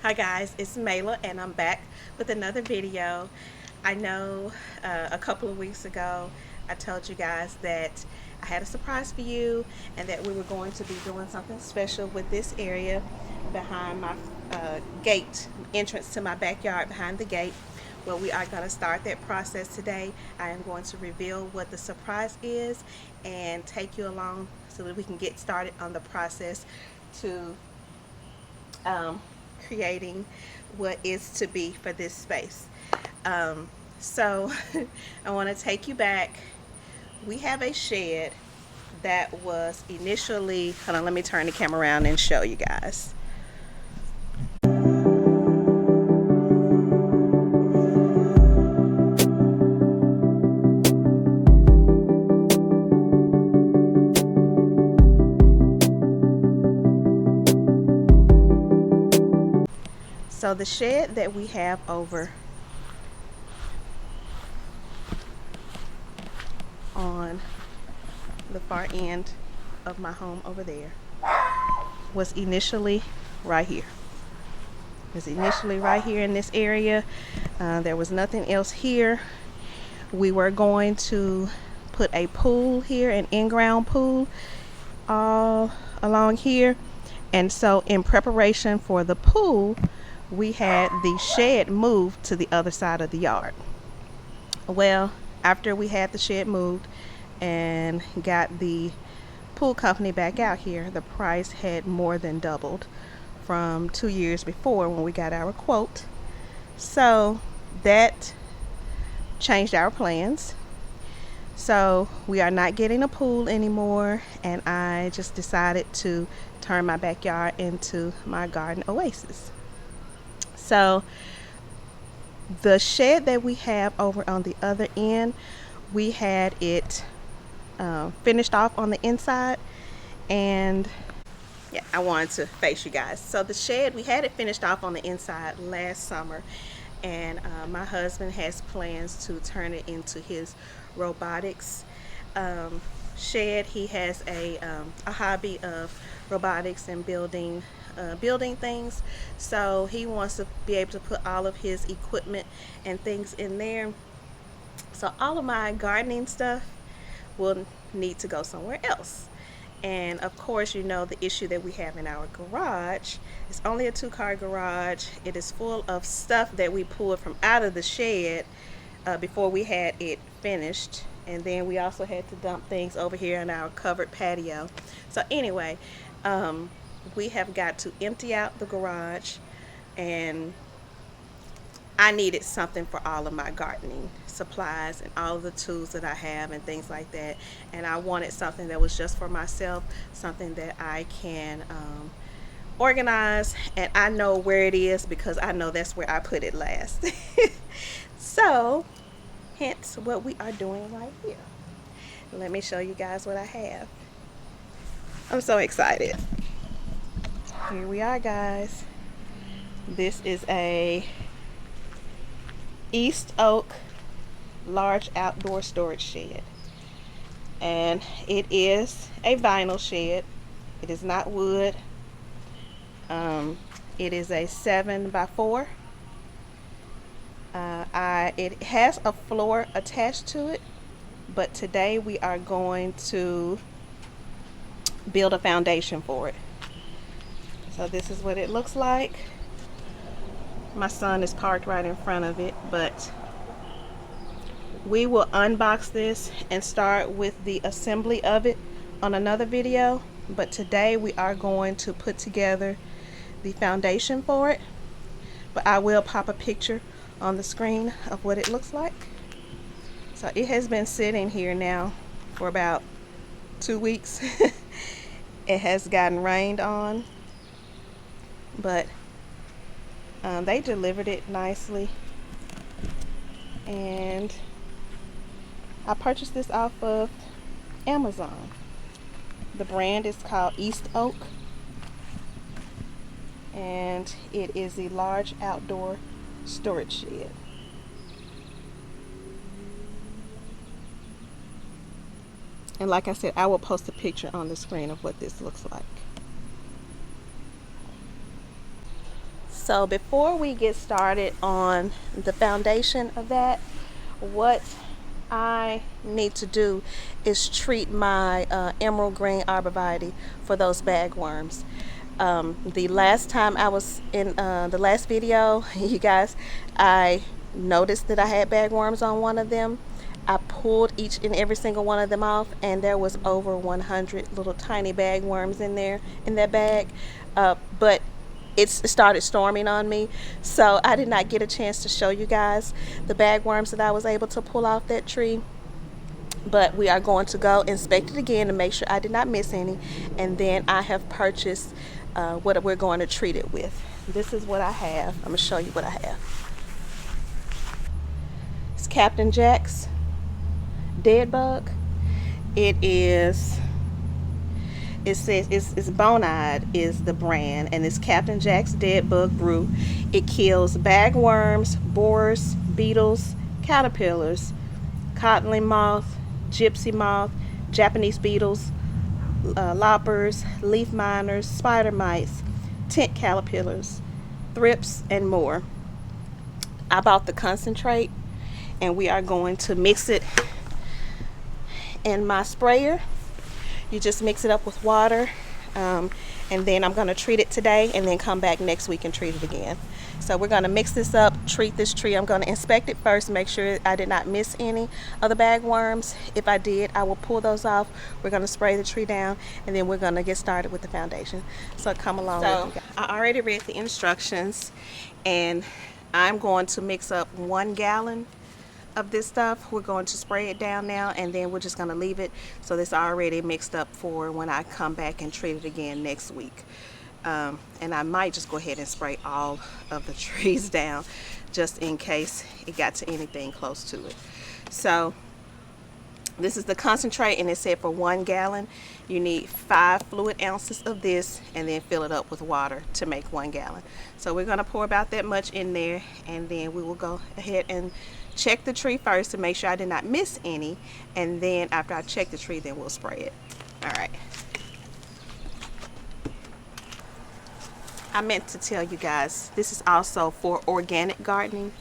Hi guys, it's Mayla and I'm back with another video. I know a couple of weeks ago I told you guys that I had a surprise for you and that we were going to be doing something special with this area behind my gate, entrance to my backyard behind the gate. Well, we are going to start that process today. I am going to reveal what the surprise is and take you along so that we can get started on the process to creating what is to be for this space. So I want to take you back. We have a shed that was initially, hold on, let me turn the camera around and show you guys. So the shed that we have over on the far end of my home over there was initially right here. It was initially right here in this area. There was nothing else here. We were going to put a pool here, an in-ground pool all along here. And so in preparation for the pool, we had the shed moved to the other side of the yard. Well, after we had the shed moved and got the pool company back out here, the price had more than doubled from 2 years before when we got our quote. So that changed our plans. So we are not getting a pool anymore, and I just decided to turn my backyard into my garden oasis. So the shed that we have over on the other end, we had it finished off on the inside, and yeah, I wanted to face you guys. So the shed, we had it finished off on the inside last summer, and my husband has plans to turn it into his robotics shed. He has a hobby of robotics and building things, so he wants to be able to put all of his equipment and things in there. So all of my gardening stuff will need to go somewhere else. And of course, you know the issue that we have in our garage. It's only a 2-car garage. It is full of stuff that we pulled from out of the shed before we had it finished, and then we also had to dump things over here in our covered patio. So anyway, we have got to empty out the garage, and I needed something for all of my gardening supplies and all of the tools that I have and things like that. And I wanted something that was just for myself, something that I can organize, and I know where it is because I know that's where I put it last. So hence what we are doing right here. Let me show you guys what I have. I'm so excited. Here we are, guys. This is a East Oak large outdoor storage shed, and it is a vinyl shed. It is not wood. It is a 7x4. It has a floor attached to it, but today we are going to build a foundation for it. So this is what it looks like. My son is parked right in front of it, but we will unbox this and start with the assembly of it on another video. But today we are going to put together the foundation for it. But I will pop a picture on the screen of what it looks like. So it has been sitting here now for about 2 weeks. It has gotten rained on, but they delivered it nicely, and I purchased this off of Amazon. The brand is called East Oak, and it is a large outdoor storage shed. And like I said, I will post a picture on the screen of what this looks like. So before we get started on the foundation of that, what I need to do is treat my emerald green arborvitae for those bagworms. The last time I was in the last video, you guys, I noticed that I had bagworms on one of them. I pulled each and every single one of them off, and there was over 100 little tiny bagworms in there, in that bag. But it started storming on me, so I did not get a chance to show you guys the bagworms that I was able to pull off that tree. But we are going to go inspect it again to make sure I did not miss any, and then I have purchased what we're going to treat it with. This is what I have. I'm going to show you what I have. It's Captain Jack's Deadbug. It says it's Bonide is the brand, and it's Captain Jack's Deadbug Brew. It kills bagworms, borers, beetles, caterpillars, codling moth, gypsy moth, Japanese beetles, loppers, leaf miners, spider mites, tent caterpillars, thrips, and more. I bought the concentrate, and we are going to mix it in my sprayer. You just mix it up with water, and then I'm going to treat it today and then come back next week and treat it again. So we're going to mix this up, treat this tree. I'm going to inspect it first, make sure I did not miss any of the bagworms. If I did, I will pull those off. We're going to spray the tree down, and then we're going to get started with the foundation. So come along with me. I already read the instructions, and I'm going to mix up 1 gallon of this stuff. We're going to spray it down now, and then we're just going to leave it so this already mixed up for when I come back and treat it again next week. And I might just go ahead and spray all of the trees down just in case it got to anything close to it. So this is the concentrate, and it said for 1 gallon you need 5 fluid ounces of this, and then fill it up with water to make 1 gallon. So we're going to pour about that much in there, and then we will go ahead and check the tree first to make sure I did not miss any, and then after I check the tree, then we'll spray it. All right. I meant to tell you guys, this is also for organic gardening.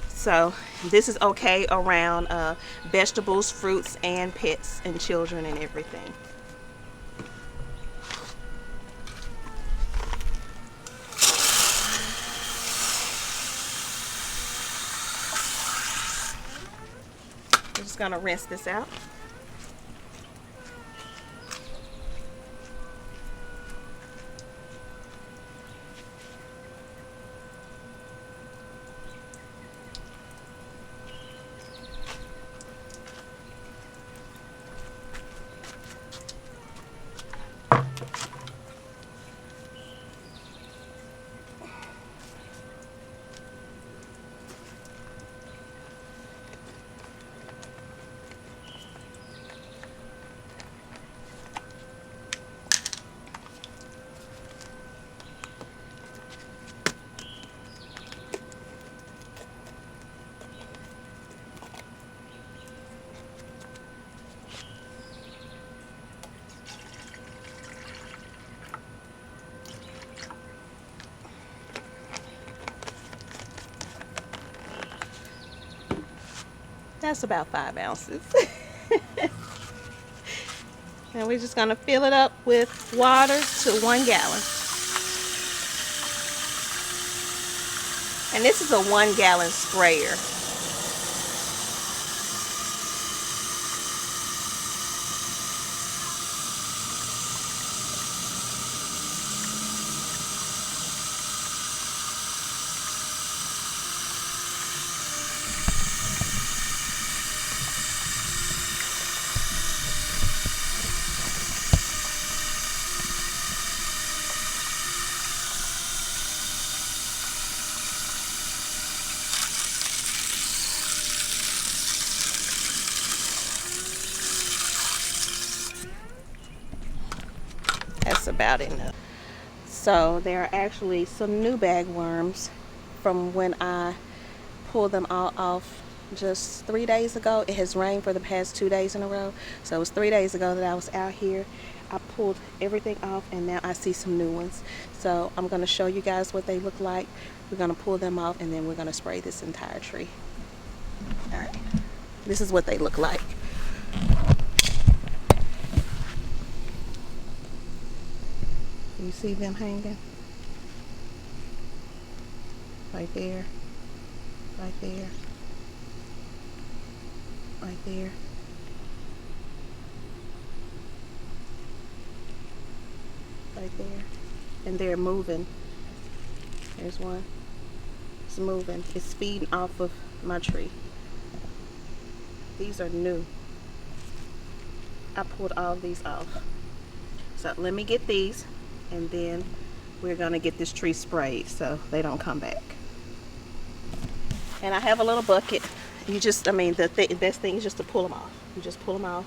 So this is okay around vegetables, fruits, and pets and children and everything. I'm just gonna rinse this out. That's about 5 ounces. And we're just gonna fill it up with water to 1 gallon. And this is a 1 gallon sprayer. That's about enough. So there are actually some new bagworms from when I pulled them all off just 3 days ago. It has rained for the past 2 days in a row, so it was 3 days ago that I was out here. I pulled everything off, and now I see some new ones. So I'm going to show you guys what they look like. We're going to pull them off, and then we're going to spray this entire tree. All right, this is what they look like. You see them hanging? Right there, right there, right there. Right there. And they're moving. There's one. It's moving. It's feeding off of my tree. These are new. I pulled all of these off. So let me get these, and then we're gonna get this tree sprayed so they don't come back. And I have a little bucket. You just, the best thing is just to pull them off. You just pull them off.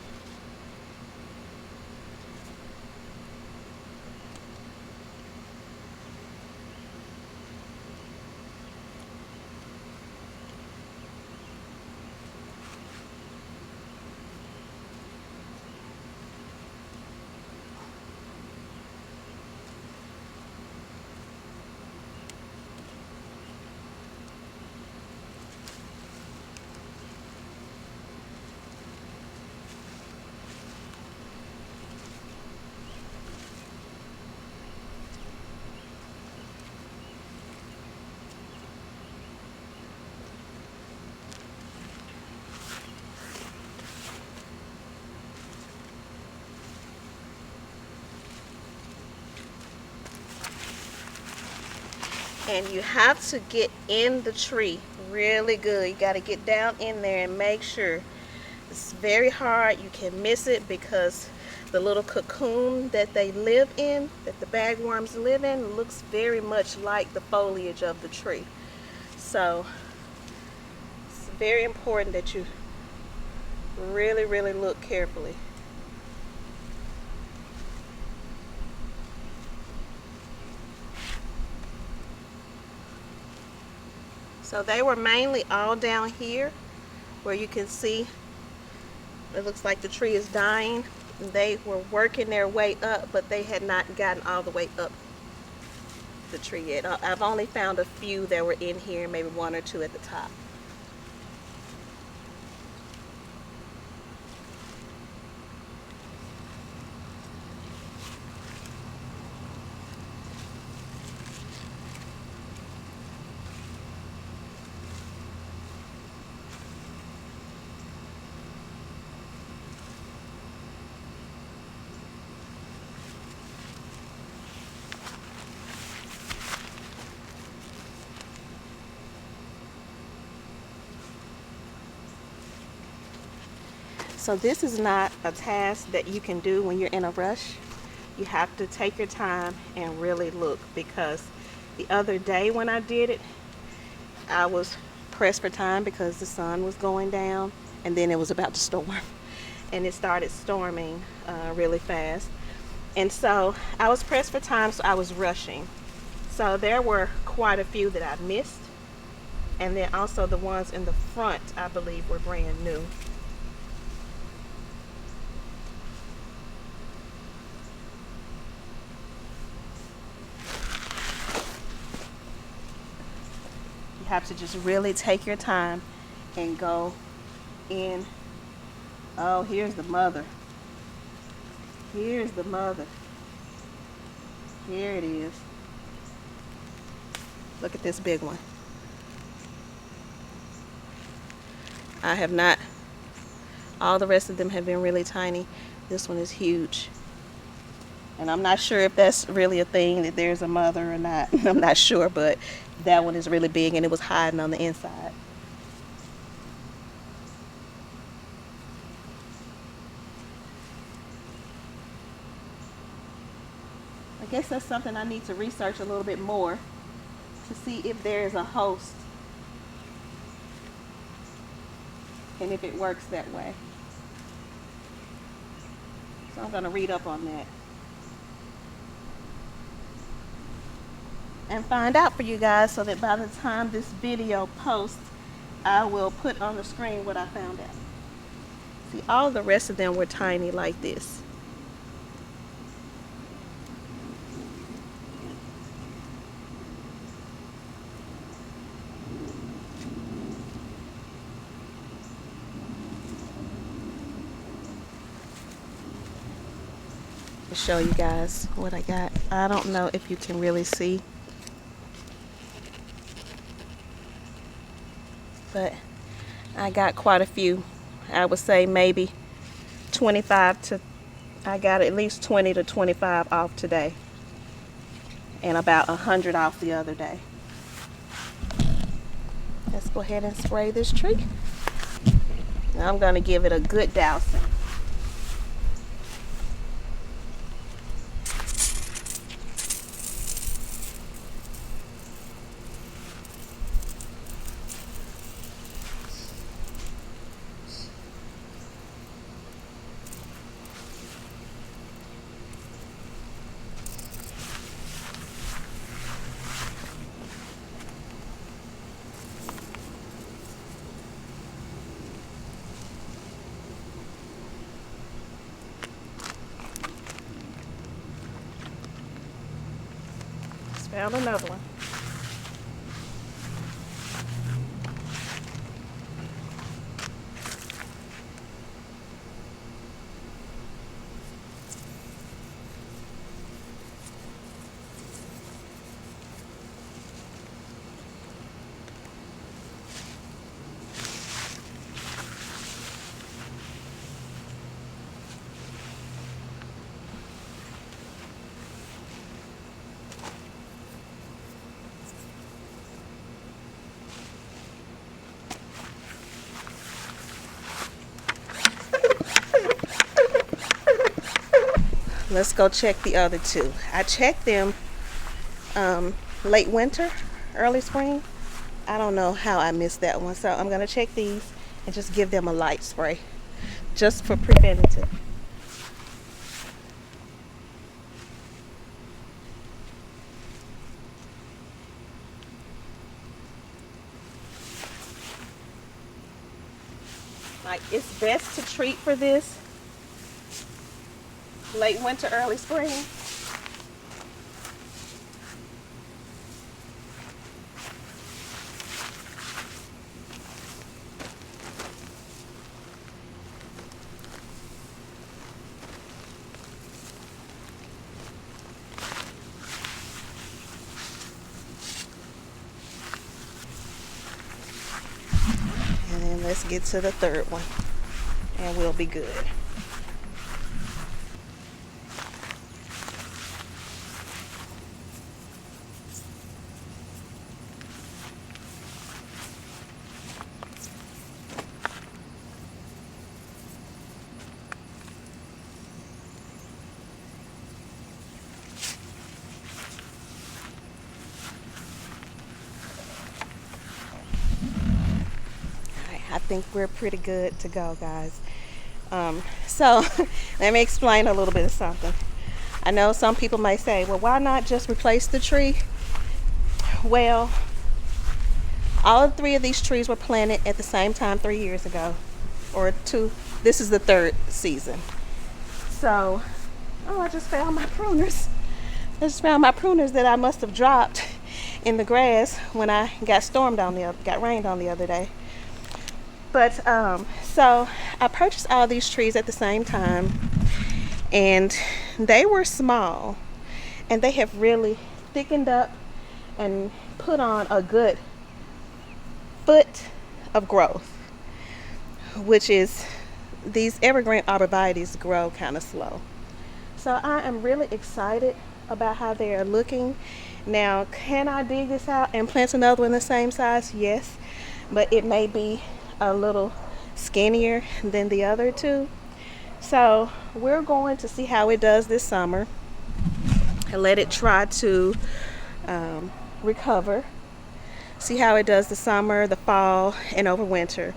And you have to get in the tree really good. You got to get down in there and make sure. It's very hard. You can miss it because the little cocoon that they live in, that the bagworms live in, looks very much like the foliage of the tree. So it's very important that you really, really look carefully. So they were mainly all down here where you can see it looks like the tree is dying. They were working their way up, but they had not gotten all the way up the tree yet. I've only found a few that were in here, maybe one or two at the top. So this is not a task that you can do when you're in a rush. You have to take your time and really look, because the other day when I did it, I was pressed for time because the sun was going down and then it was about to storm. And it started storming really fast. And so I was pressed for time, so I was rushing. So there were quite a few that I missed. And then also the ones in the front, I believe, were brand new. You have to just really take your time and go in. Oh, here's the mother. Here's the mother. Here it is. Look at this big one. I have not, all the rest of them have been really tiny. This one is huge. And I'm not sure if that's really a thing, that there's a mother or not. I'm not sure, but that one is really big and it was hiding on the inside. I guess that's something I need to research a little bit more to see if there is a host and if it works that way. So I'm going to read up on that and find out for you guys, so that by the time this video posts, I will put on the screen what I found out. See, all the rest of them were tiny like this. show you guys what I got. I don't know if you can really see, but I got quite a few. I would say maybe 25 to, I got at least 20 to 25 off today, and about 100 off the other day. Let's go ahead and spray this tree. Now I'm gonna give it a good dousing. Found another one. Let's go check the other two. I checked them late winter, early spring. I don't know how I missed that one, so I'm gonna check these and just give them a light spray, just for preventative. Like, it's best to treat for this late winter, early spring. And then let's get to the third one and we'll be good. I think we're pretty good to go, guys. So let me explain a little bit of something. I know some people may say, well, why not just replace the tree? Well, all three of these trees were planted at the same time 3 years ago, or two. This is the third season. So, oh, I just found my pruners. I just found my pruners that I must have dropped in the grass when I got rained on the other day. But so I purchased all these trees at the same time, and they were small, and they have really thickened up and put on a good foot of growth, which is, these evergreen arborvitaes grow kind of slow. So I am really excited about how they are looking. Now, can I dig this out and plant another one the same size? Yes, but it may be a little skinnier than the other two. So we're going to see how it does this summer and let it try to recover, see how it does the summer, the fall, and over winter.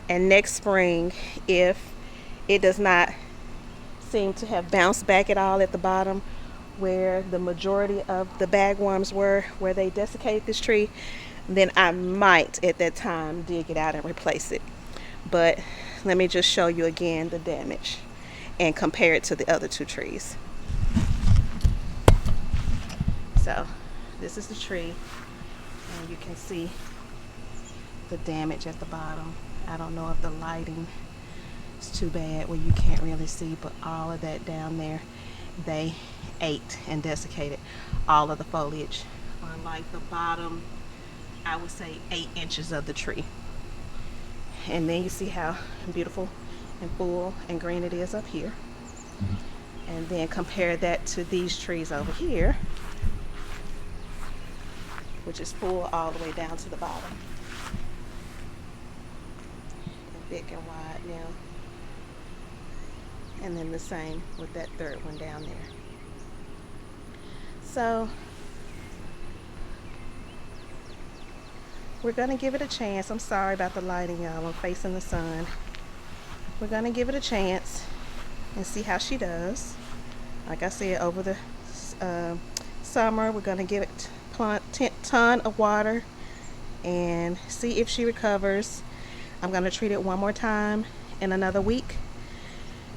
And next spring, if it does not seem to have bounced back at all at the bottom where the majority of the bagworms were, where they desiccated this tree, then I might at that time dig it out and replace it. But let me just show you again the damage and compare it to the other two trees. So this is the tree, and you can see the damage at the bottom. I don't know if the lighting is too bad where you can't really see, but all of that down there. they ate and desiccated all of the foliage on like the bottom, I would say 8 inches of the tree. And then you see how beautiful and full and green it is up here. And then compare that to these trees over here, which is full all the way down to the bottom. And thick and wide now. And then the same with that third one down there. So we're gonna give it a chance. I'm sorry about the lighting, y'all. I'm facing the sun. We're gonna give it a chance and see how she does. Like I said, over the summer, we're gonna give it a ton of water and see if she recovers. I'm gonna treat it one more time in another week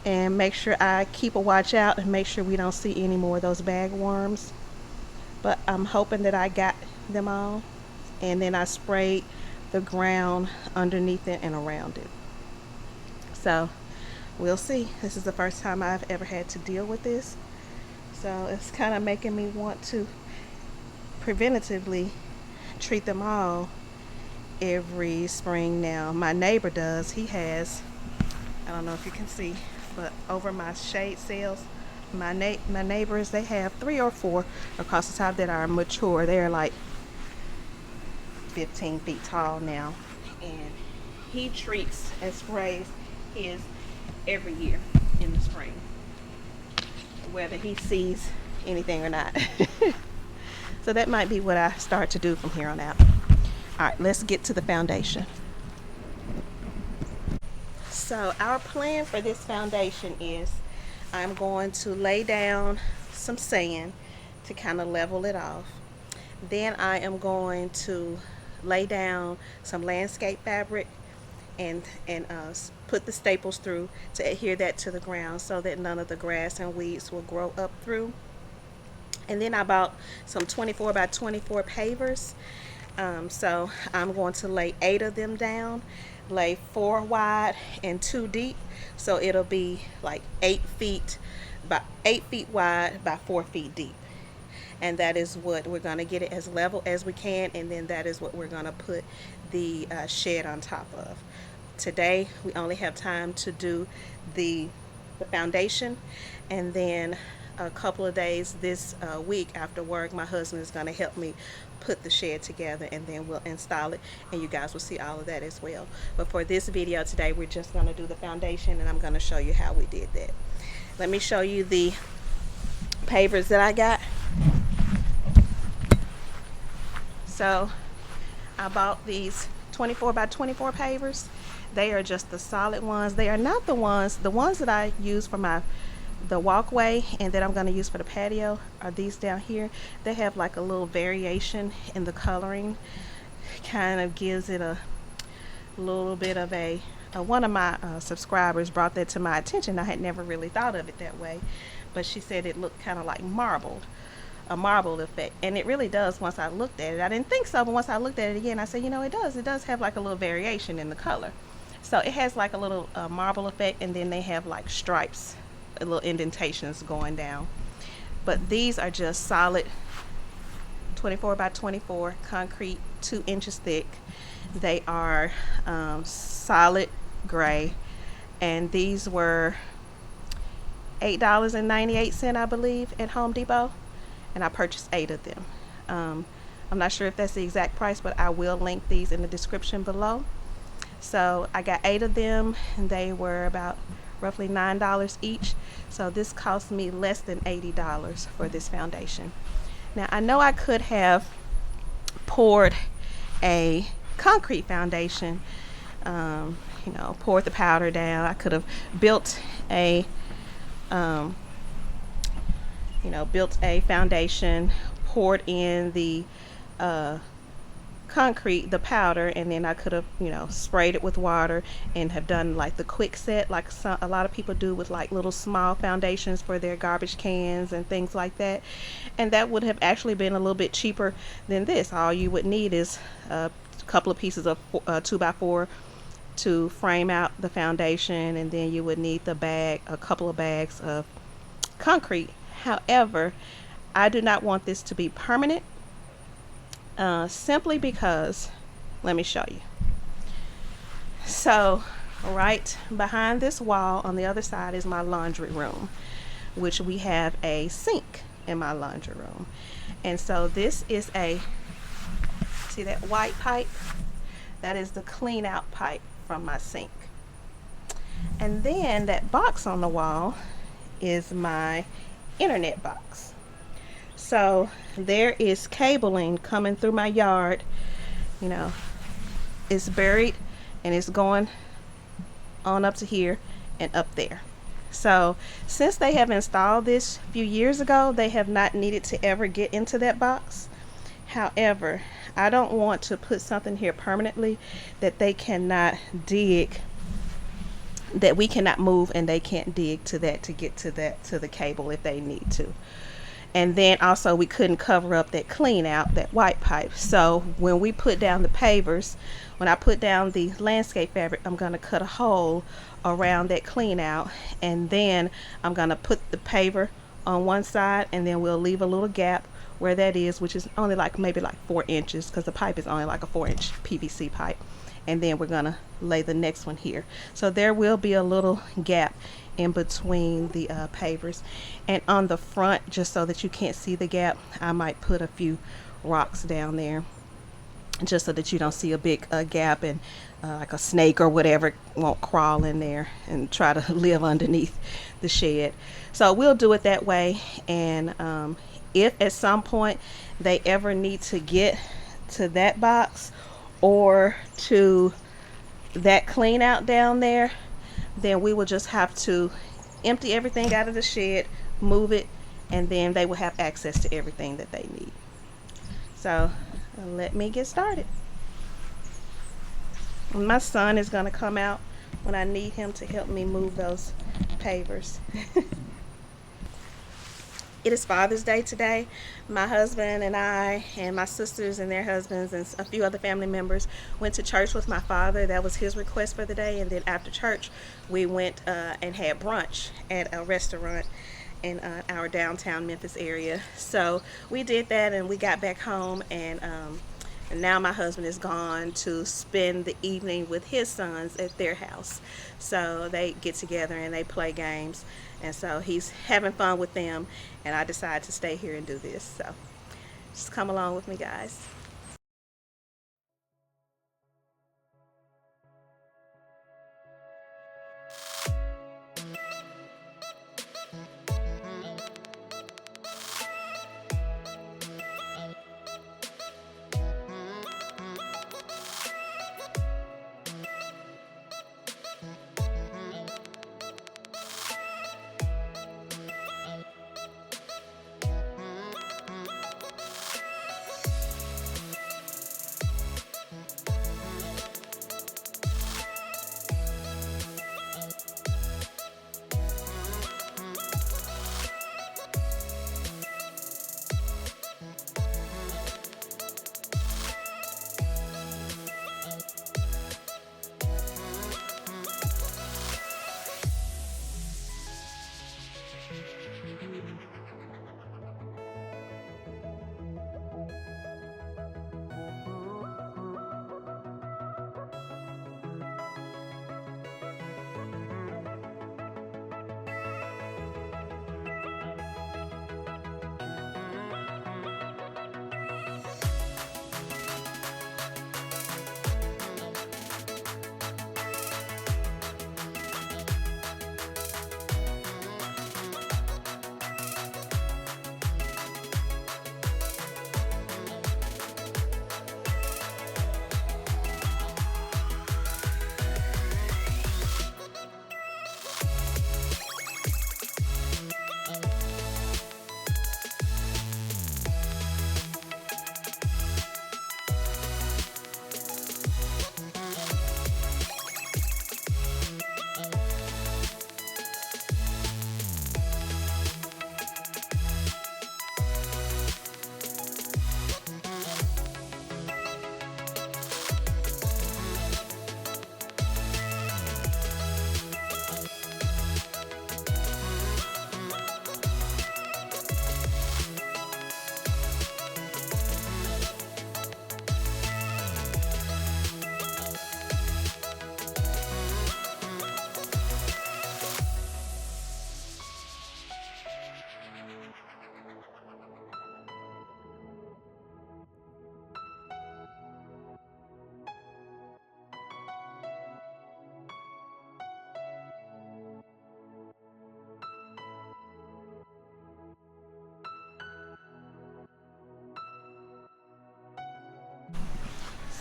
and make sure I keep a watch out and make sure we don't see any more of those bagworms. But I'm hoping that I got them all. And then I sprayed the ground underneath it and around it. So we'll see. This is the first time I've ever had to deal with this. So it's kind of making me want to preventatively treat them all every spring now. My neighbor does. He has, I don't know if you can see, but over my shade sails, my neighbors, they have 3 or 4 across the top that are mature. They're like 15 feet tall now, and he treats and sprays his every year in the spring, whether he sees anything or not. So that might be what I start to do from here on out. All right, let's get to the foundation. So our plan for this foundation is I'm going to lay down some sand to kind of level it off. Then I am going to lay down some landscape fabric and put the staples through to adhere that to the ground so that none of the grass and weeds will grow up through. And then I bought some 24 by 24 pavers. So I'm going to lay 8 of them down, lay 4 wide and 2 deep. So it'll be like 8 feet wide by 4 feet deep. And that is what we're going to get it as level as we can, and then that is what we're going to put the shed on top of. Today we only have time to do the foundation, and then a couple of days this week after work, my husband is going to help me put the shed together, and then we'll install it, and you guys will see all of that as well. But for this video today, we're just going to do the foundation, and I'm going to show you how we did that. Let me show you the pavers that I got. So I bought these 24 by 24 pavers. They are just the solid ones. They are not the ones that I use for the walkway and that I'm going to use for the patio are these down here. They have like a little variation in the coloring. Kind of gives it a little bit of a one of my subscribers brought that to my attention. I had never really thought of it that way, but she said it looked kind of like marbled. A marble effect, and it really does. Once I looked at it, I didn't think so, but once I looked at it again, I said, you know, it does have like a little variation in the color. So it has like a little marble effect, and then they have like stripes, little indentations going down. But these are just solid 24 by 24 concrete, 2 inches thick. They are solid gray, and these were $8.98, I believe, at Home Depot. And I purchased 8 of them. I'm not sure if that's the exact price, but I will link these in the description below. So I got 8 of them, and they were about roughly $9 each. So this cost me less than $80 for this foundation. Now I know I could have poured a concrete foundation, you know, poured the powder down. I could have built a built a foundation, poured in the concrete, the powder, and then I could have, you know, sprayed it with water and have done like the quick set, like a lot of people do with like little small foundations for their garbage cans and things like that. And that would have actually been a little bit cheaper than this. All you would need is a couple of pieces of 2x4 to frame out the foundation, and then you would need the bag, a couple of bags of concrete However, I do not want this to be permanent, simply because, let me show you. So right behind this wall on the other side is my laundry room, which we have a sink in my laundry room. And so this is see that white pipe? That is the clean out pipe from my sink. And then that box on the wall is my internet box. So there is cabling coming through my yard. You know, it's buried and it's going on up to here and up there. So since they have installed this a few years ago, they have not needed to ever get into that box. However, I don't want to put something here permanently that they cannot dig, that we cannot move, and they can't dig to that to get to the cable if they need to. And then also we couldn't cover up that clean out, that white pipe. So when we put down the pavers, when I put down the landscape fabric, I'm going to cut a hole around that clean out, and then I'm going to put the paver on one side, and then we'll leave a little gap where that is, which is only like maybe like 4 inches, because the pipe is only like a 4-inch PVC pipe. And then we're going to lay the next one here. So there will be a little gap in between the pavers. And on the front, just so that you can't see the gap, I might put a few rocks down there, just so that you don't see a big gap, and like a snake or whatever won't crawl in there and try to live underneath the shed. So we'll do it that way. And if at some point they ever need to get to that box or to that clean out down there, then we will just have to empty everything out of the shed, move it, and then they will have access to everything that they need. So let me get started. My son is going to come out when I need him to help me move those pavers. It is Father's Day today. My husband and I and my sisters and their husbands and a few other family members went to church with my father. That was his request for the day. And then after church, we went and had brunch at a restaurant in our downtown Memphis area. So we did that, and we got back home, and now my husband is gone to spend the evening with his sons at their house. So they get together and they play games, and so he's having fun with them, and I decided to stay here and do this. So just come along with me, guys.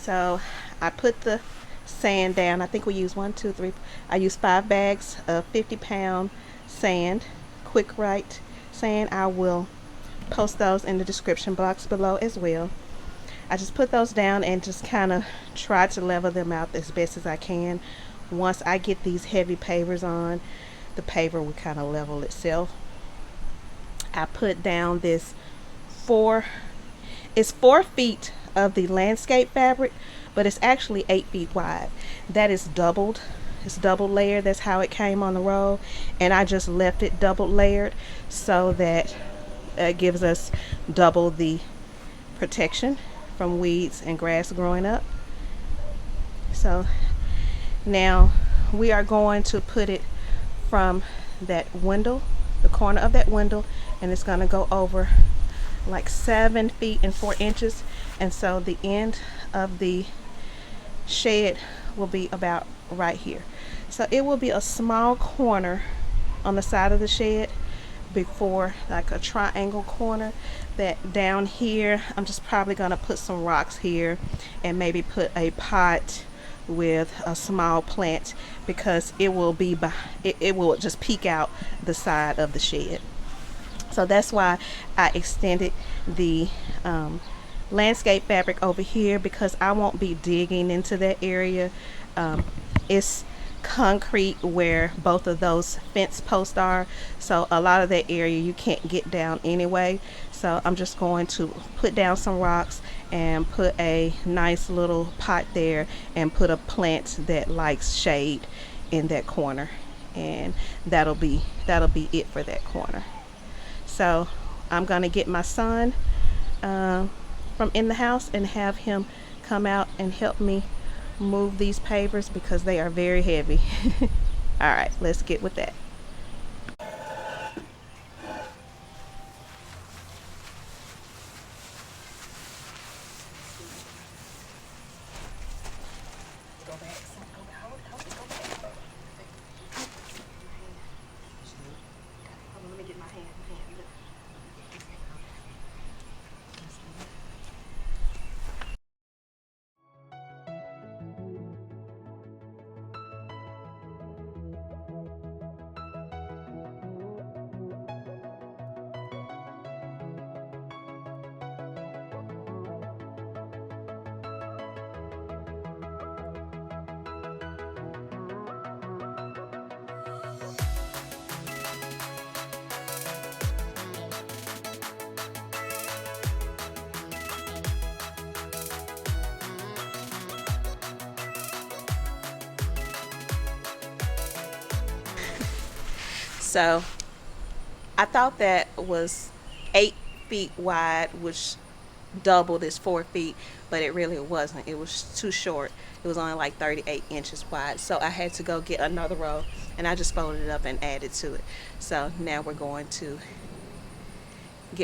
So I put the sand down. I think we use 1, 2, 3. I use 5 bags of 50-pound sand, Quikrete sand. I will post those in the description box below as well. I just put those down and just kind of try to level them out as best as I can. Once I get these heavy pavers on, the paver will kind of level itself. I put down this it's 4 feet of the landscape fabric, but it's actually 8 feet wide. That is doubled. It's double layered. That's how it came on the roll, and I just left it double layered so that it gives us double the protection from weeds and grass growing up. So now we are going to put it from that window, the corner of that window, and it's going to go over like 7 feet and 4 inches, and so the end of the shed will be about right here. So it will be a small corner on the side of the shed before, like a triangle corner, that down here I'm just probably gonna put some rocks here and maybe put a pot with a small plant, because it will be it will just peek out the side of the shed. So that's why I extended the landscape fabric over here, because I won't be digging into that area. It's concrete where both of those fence posts are, so a lot of that area you can't get down anyway. So I'm just going to put down some rocks and put a nice little pot there and put a plant that likes shade in that corner, and that'll be it for that corner. So I'm gonna get my son from in the house and have him come out and help me move these pavers because they are very heavy. All right, let's get with that. So I thought that was 8 feet wide, which doubled is 4 feet, but it really wasn't. It was too short. It was only like 38 inches wide. So I had to go get another roll, and I just folded it up and added to it. So now we're going to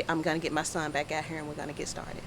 I'm going to get my son back out here and we're going to get started.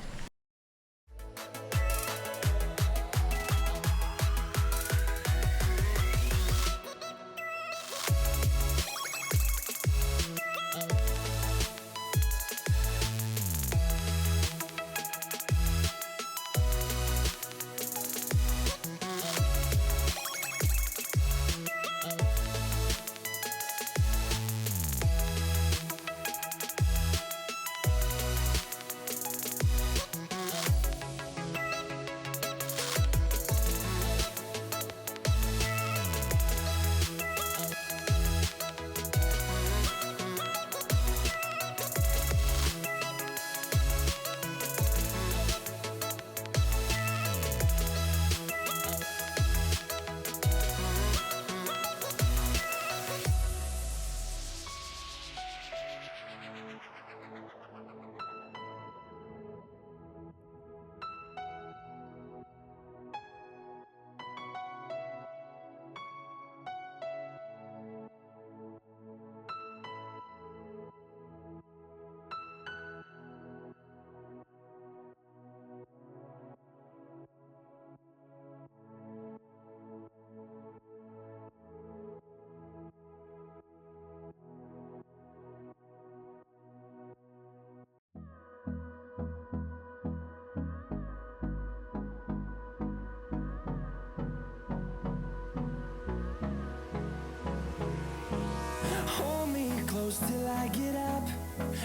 close till I get up.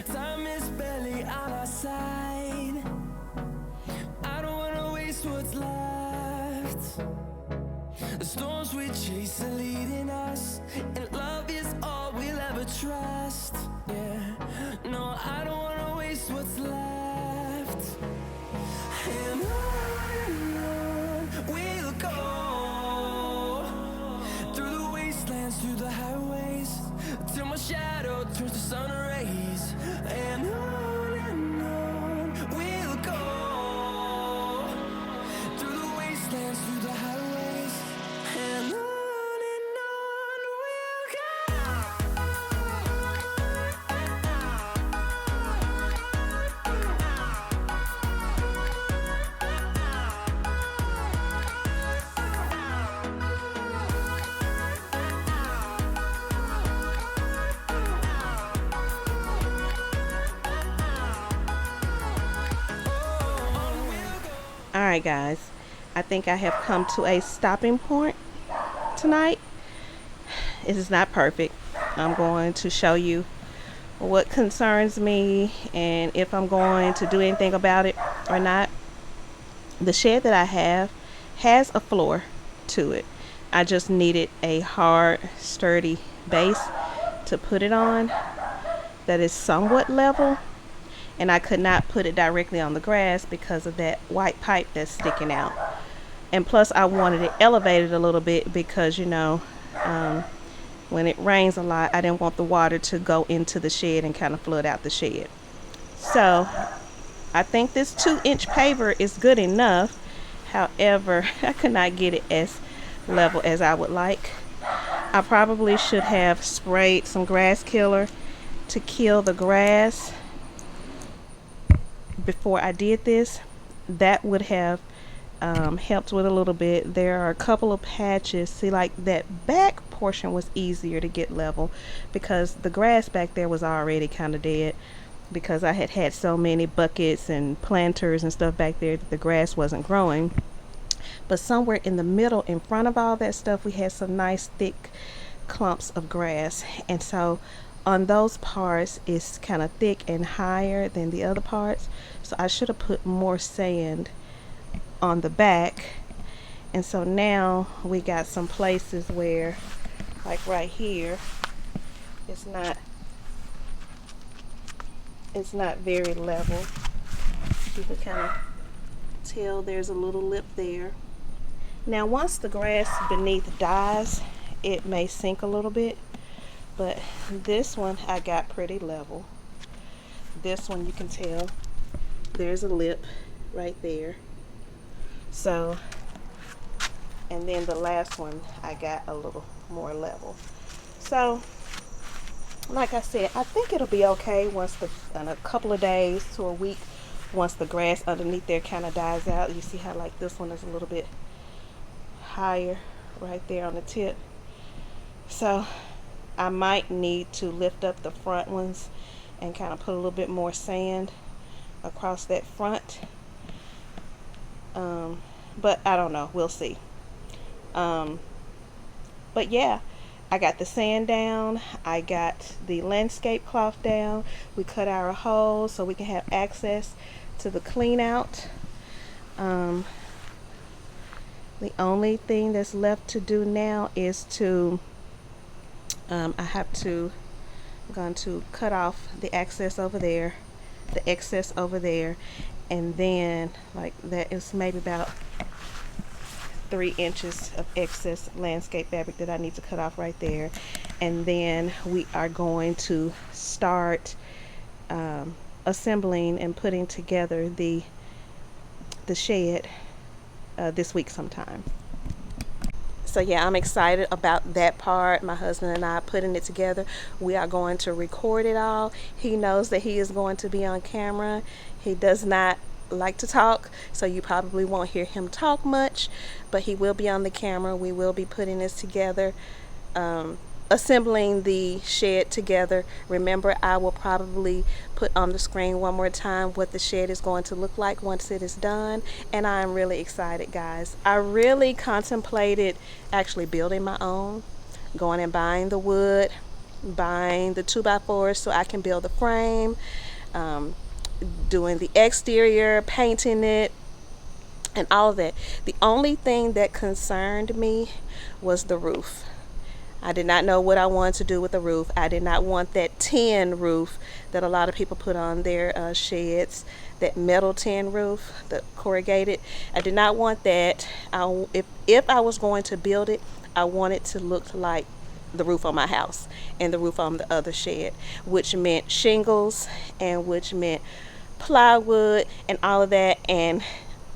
Time is barely on our side. I don't wanna waste what's left. The storms we chase are leading us, and love is all we'll ever trust. Yeah, no, I don't wanna waste what's left. And on we'll go, through the wastelands, through the highways, till my shadow turns to sun rays. And on we'll go, through the wastelands, through the highways, and on we'll go. Alright guys, I think I have come to a stopping point tonight. It is not perfect. I'm going to show you what concerns me and if I'm going to do anything about it or not. The shed that I have has a floor to it. I just needed a hard, sturdy base to put it on that is somewhat level. And I could not put it directly on the grass because of that white pipe that's sticking out. And plus I wanted it elevated a little bit because, you know, when it rains a lot, I didn't want the water to go into the shed and kind of flood out the shed. So I think this 2-inch paver is good enough. However, I could not get it as level as I would like. I probably should have sprayed some grass killer to kill the grass before I did this. That would have helped with a little bit. There are a couple of patches. See, like that back portion was easier to get level because the grass back there was already kind of dead because I had had so many buckets and planters and stuff back there that the grass wasn't growing. But somewhere in the middle, in front of all that stuff, we had some nice thick clumps of grass, and so on those parts it's kind of thick and higher than the other parts. So I should have put more sand on the back. And so now we got some places where, like right here, it's not very level. You can kind of tell there's a little lip there. Now once the grass beneath dies, it may sink a little bit, but this one I got pretty level. This one you can tell there's a lip right there. So, and then the last one I got a little more level. So like I said, I think it'll be okay once in a couple of days to a week, once the grass underneath there kind of dies out. You see how like this one is a little bit higher right there on the tip. So I might need to lift up the front ones and kind of put a little bit more sand across that front. But I don't know, we'll see. But yeah, I got the sand down, I got the landscape cloth down, we cut our holes so we can have access to the clean out. The only thing that's left to do now is to I'm going to cut off the excess over there, and then like that is maybe about 3 inches of excess landscape fabric that I need to cut off right there. And then we are going to start assembling and putting together the shed this week sometime. So yeah, I'm excited about that part. My husband and I are putting it together. We are going to record it all. He knows that he is going to be on camera. He does not like to talk, so you probably won't hear him talk much, but he will be on the camera. We will be putting this together, assembling the shed together. Remember, I will probably put on the screen one more time what the shed is going to look like once it is done, and I am really excited, guys. I really contemplated actually building my own, going and buying the wood, buying the 2x4s so I can build the frame, doing the exterior, painting it, and all of that. The only thing that concerned me was the roof. I did not know what I wanted to do with the roof. I did not want that tin roof that a lot of people put on their sheds, that metal tin roof, the corrugated. I did not want that. If I was going to build it, I wanted to look like the roof on my house and the roof on the other shed, which meant shingles and which meant plywood and all of that. And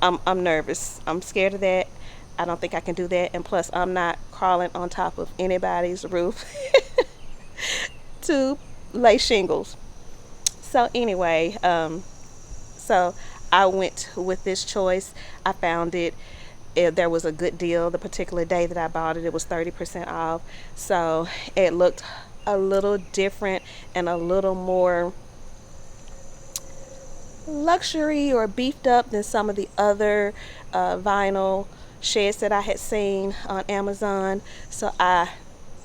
I'm nervous. I'm scared of that. I don't think I can do that, and plus I'm not crawling on top of anybody's roof to lay shingles. So anyway, so I went with this choice. I found it. There was a good deal the particular day that I bought it. It was 30% off, so it looked a little different and a little more luxury or beefed up than some of the other vinyl sheds that I had seen on Amazon. So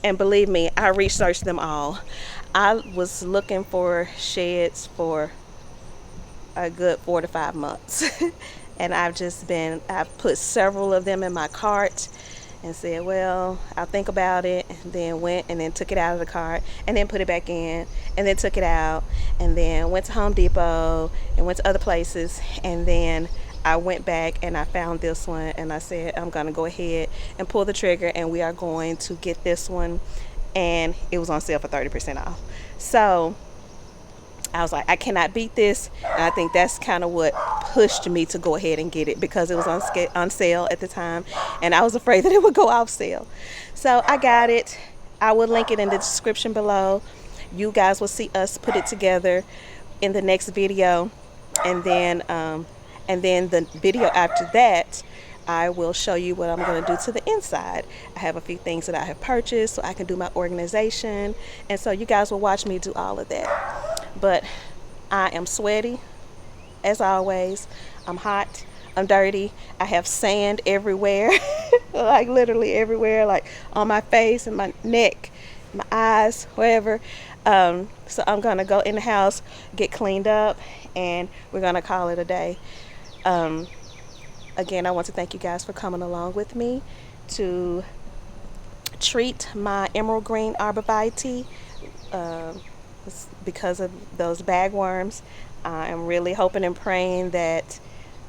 and believe me, I researched them all. I was looking for sheds for a good 4 to 5 months and I've put several of them in my cart and said, well, I'll think about it, and then went and then took it out of the cart and then put it back in and then took it out and then went to Home Depot and went to other places, and then I went back and I found this one and I said, I'm gonna go ahead and pull the trigger and we are going to get this one. And it was on sale for 30% off. So I was like, I cannot beat this. And I think that's kind of what pushed me to go ahead and get it, because it was on sale at the time and I was afraid that it would go off sale. So I got it. I will link it in the description below. You guys will see us put it together in the next video, and then the video after that, I will show you what I'm going to do to the inside. I have a few things that I have purchased so I can do my organization, and so you guys will watch me do all of that. But I am sweaty as always. I'm hot. I'm dirty. I have sand everywhere, like literally everywhere, like on my face and my neck, my eyes, wherever. So I'm going to go in the house, get cleaned up, and we're going to call it a day. Again, I want to thank you guys for coming along with me to treat my emerald green arborvitae. Because of those bagworms, I am really hoping and praying that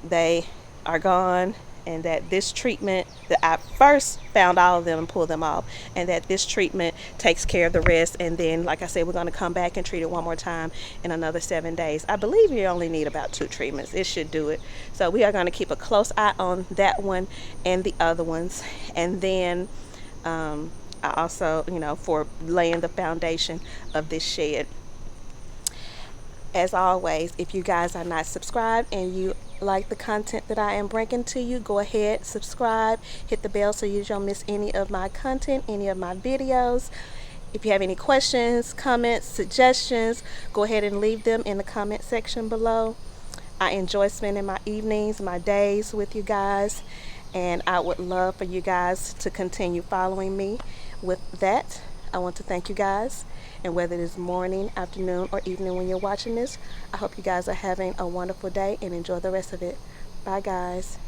they are gone, and that this treatment, that I first found all of them and pulled them off, and that this treatment takes care of the rest. And then, like I said, we're going to come back and treat it one more time in another 7 days. I believe you only need about 2 treatments. It should do it. So we are going to keep a close eye on that one and the other ones. And then I also, for laying the foundation of this shed. As always, if you guys are not subscribed and you like the content that I am bringing to you, go ahead, subscribe, hit the bell so you don't miss any of my content, any of my videos. If you have any questions, comments, suggestions, go ahead and leave them in the comment section below. I enjoy spending my evenings, my days with you guys, and I would love for you guys to continue following me. With that, I want to thank you guys. And whether it is morning, afternoon, or evening when you're watching this, I hope you guys are having a wonderful day and enjoy the rest of it. Bye, guys.